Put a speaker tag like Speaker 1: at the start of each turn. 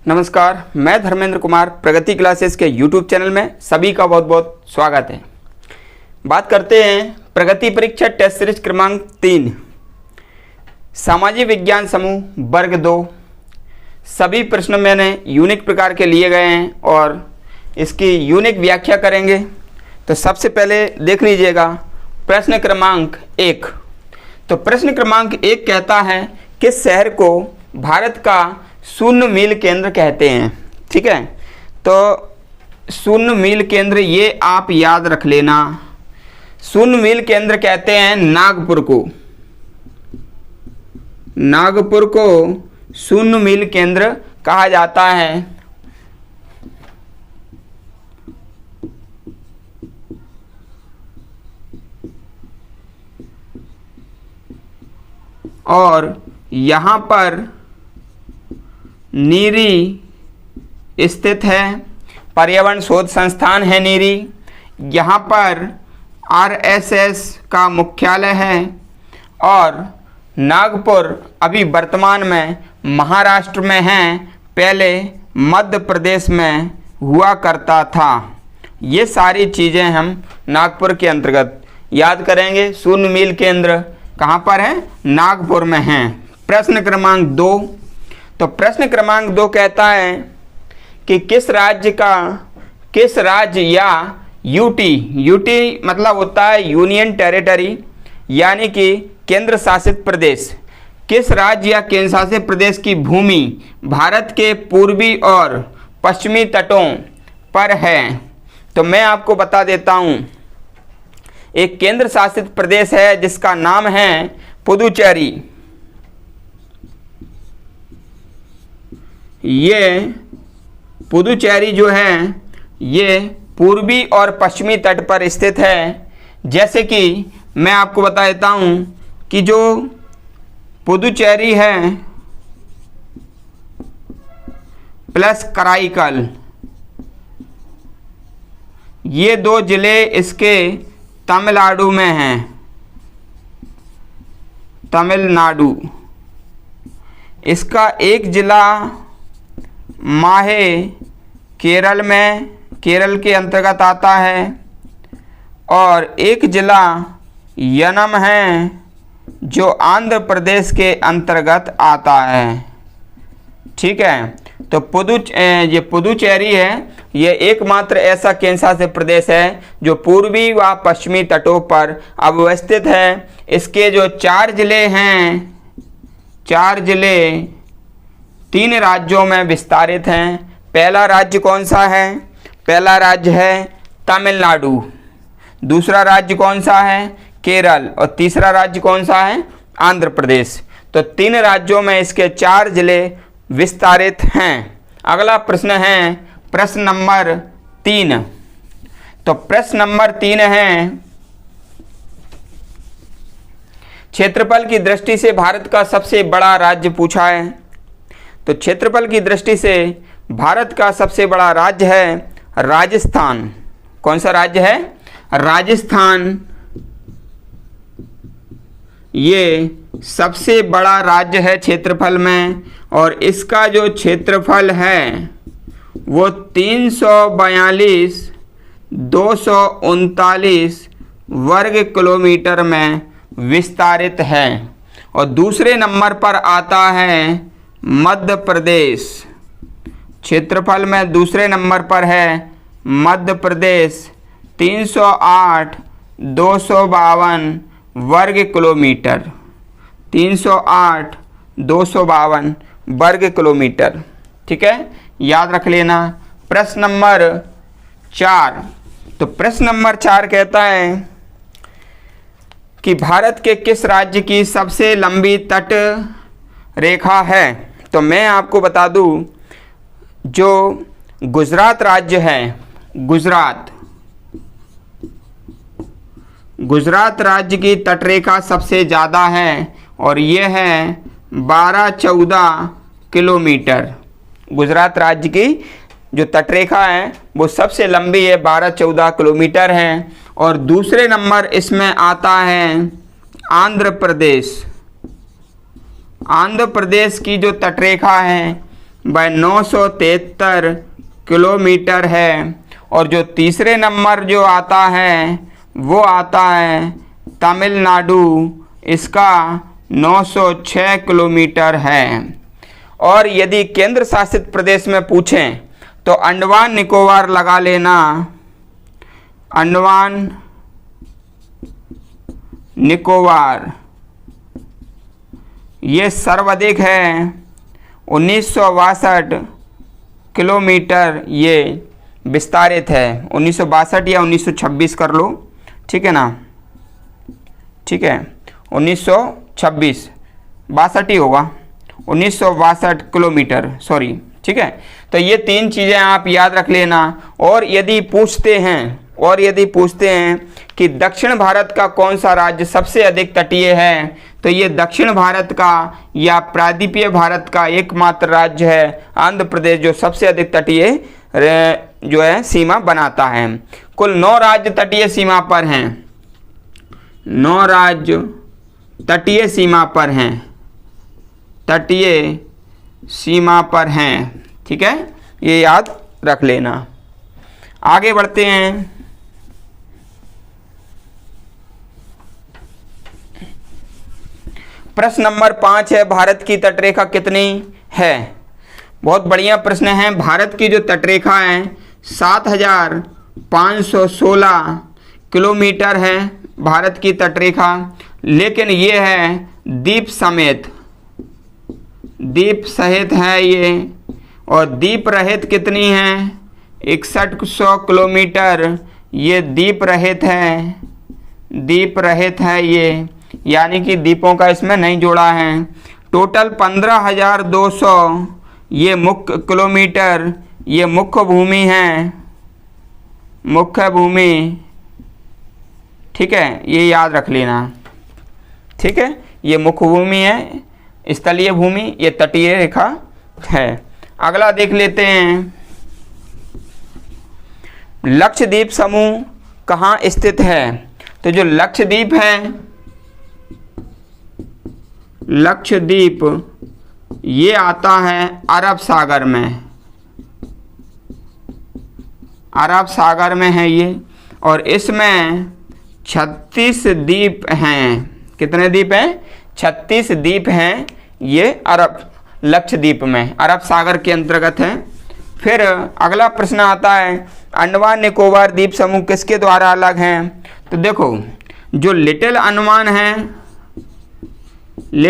Speaker 1: नमस्कार, मैं धर्मेंद्र कुमार प्रगति क्लासेस के YouTube चैनल में सभी का बहुत बहुत स्वागत है। बात करते हैं प्रगति परीक्षा टेस्ट सीरीज क्रमांक 3 सामाजिक विज्ञान समूह वर्ग 2। सभी प्रश्न मैंने यूनिक प्रकार के लिए गए हैं और इसकी यूनिक व्याख्या करेंगे। तो सबसे पहले देख लीजिएगा प्रश्न क्रमांक 1। तो प्रश्न क्रमांक 1 कहता है किस शहर को भारत का शून्य मील केंद्र कहते हैं। ठीक है, तो शून्य मील केंद्र ये आप याद रख लेना। शून्य मील केंद्र कहते हैं नागपुर को। नागपुर को शून्य मील केंद्र कहा जाता है। और यहाँ पर नीरी स्थित है, पर्यावरण शोध संस्थान है नीरी। यहाँ पर आरएसएस का मुख्यालय है और नागपुर अभी वर्तमान में महाराष्ट्र में है, पहले मध्य प्रदेश में हुआ करता था। ये सारी चीज़ें हम नागपुर के अंतर्गत याद करेंगे। शून्य मील केंद्र कहाँ पर है? नागपुर में है। प्रश्न क्रमांक 2। तो प्रश्न क्रमांक 2 कहता है कि किस राज्य या यूटी मतलब होता है यूनियन टेरिटरी यानी कि केंद्र शासित प्रदेश। किस राज्य या केंद्र शासित प्रदेश की भूमि भारत के पूर्वी और पश्चिमी तटों पर है? तो मैं आपको बता देता हूँ, एक केंद्र शासित प्रदेश है जिसका नाम है पुदुचेरी। ये पुदुचेरी जो है ये पूर्वी और पश्चिमी तट पर स्थित है। जैसे कि मैं आपको बता देता हूँ कि जो पुदुचेरी है प्लस कराईकल, ये दो जिले इसके तमिलनाडु में हैं। तमिलनाडु, इसका एक जिला माहे केरल में, केरल के अंतर्गत आता है और एक जिला यनम है जो आंध्र प्रदेश के अंतर्गत आता है। ठीक है, तो ये पुदुचेरी है, ये एकमात्र ऐसा केंद्र शासित प्रदेश है जो पूर्वी व पश्चिमी तटों पर अवस्थित है। इसके जो 4 जिले हैं, 4 जिले 3 राज्यों में विस्तारित हैं। पहला राज्य कौन सा है? पहला राज्य है तमिलनाडु। दूसरा राज्य कौन सा है? केरल। और तीसरा राज्य कौन सा है? आंध्र प्रदेश। तो 3 राज्यों में इसके 4 जिले विस्तारित हैं। अगला प्रश्न है प्रश्न नंबर 3। तो प्रश्न नंबर 3 है क्षेत्रफल की दृष्टि से भारत का सबसे बड़ा राज्य पूछा है। तो क्षेत्रफल की दृष्टि से भारत का सबसे बड़ा राज्य है राजस्थान। कौन सा राज्य है? राजस्थान। ये सबसे बड़ा राज्य है क्षेत्रफल में और इसका जो क्षेत्रफल है वो 342,239 वर्ग किलोमीटर में विस्तारित है। और दूसरे नंबर पर आता है मध्य प्रदेश। क्षेत्रफल में दूसरे नंबर पर है मध्य प्रदेश, 308,252 वर्ग किलोमीटर। 308,252 वर्ग किलोमीटर। ठीक है, याद रख लेना। प्रश्न नंबर 4। तो प्रश्न नंबर 4 कहता है कि भारत के किस राज्य की सबसे लंबी तट रेखा है? तो मैं आपको बता दूं, जो गुजरात राज्य है, गुजरात राज्य की तटरेखा सबसे ज़्यादा है और ये है 12-14 किलोमीटर। गुजरात राज्य की जो तटरेखा है वो सबसे लंबी है, 12-14 किलोमीटर है। और दूसरे नंबर इसमें आता है आंध्र प्रदेश। आंध्र प्रदेश की जो तटरेखा है वह 973 किलोमीटर है। और जो तीसरे नंबर जो आता है वो आता है तमिलनाडु, इसका 906 किलोमीटर है। और यदि केंद्र शासित प्रदेश में पूछें तो अंडमान निकोबार लगा लेना, अंडमान निकोबार ये सर्वाधिक है 1962 किलोमीटर ये विस्तारित है। 1962 या 1926 कर लो, ठीक है ना, ठीक है 1926, 62 ही होगा, 1962 किलोमीटर, सॉरी, ठीक है। तो ये तीन चीज़ें आप याद रख लेना। और यदि पूछते हैं कि दक्षिण भारत का कौन सा राज्य सबसे अधिक तटीय है, तो ये दक्षिण भारत का या प्रायद्वीपीय भारत का एकमात्र राज्य है आंध्र प्रदेश, जो सबसे अधिक तटीय जो है सीमा बनाता है। कुल 9 राज्य तटीय सीमा पर हैं, 9 राज्य तटीय सीमा पर हैं, तटीय सीमा पर हैं, ठीक है, ये याद रख लेना। आगे बढ़ते हैं। प्रश्न नंबर 5 है, भारत की तटरेखा कितनी है? बहुत बढ़िया प्रश्न है। भारत की जो तटरेखा है 7516 किलोमीटर है भारत की तटरेखा, लेकिन ये है द्वीप सहित है ये। और द्वीप रहित कितनी है? 6100 किलोमीटर ये द्वीप रहित है ये, यानी कि द्वीपों का इसमें नहीं जोड़ा है। टोटल 15,200 ये मुख्य किलोमीटर ये मुख्य भूमि है, मुख्य भूमि, ठीक है, ये याद रख लेना, ठीक है। ये मुख्य भूमि है, स्थलीय भूमि ये तटीय रेखा है। अगला देख लेते हैं, लक्षद्वीप समूह कहाँ स्थित है? तो जो लक्षद्वीप है, लक्षद्वीप ये आता है अरब सागर में, अरब सागर में है ये। और इसमें 36 द्वीप हैं। कितने द्वीप हैं? 36 द्वीप हैं ये अरब लक्षद्वीप में, अरब सागर के अंतर्गत है। फिर अगला प्रश्न आता है, अंडमान निकोबार द्वीप समूह किसके द्वारा अलग हैं? तो देखो, जो लिटिल अंडमान है,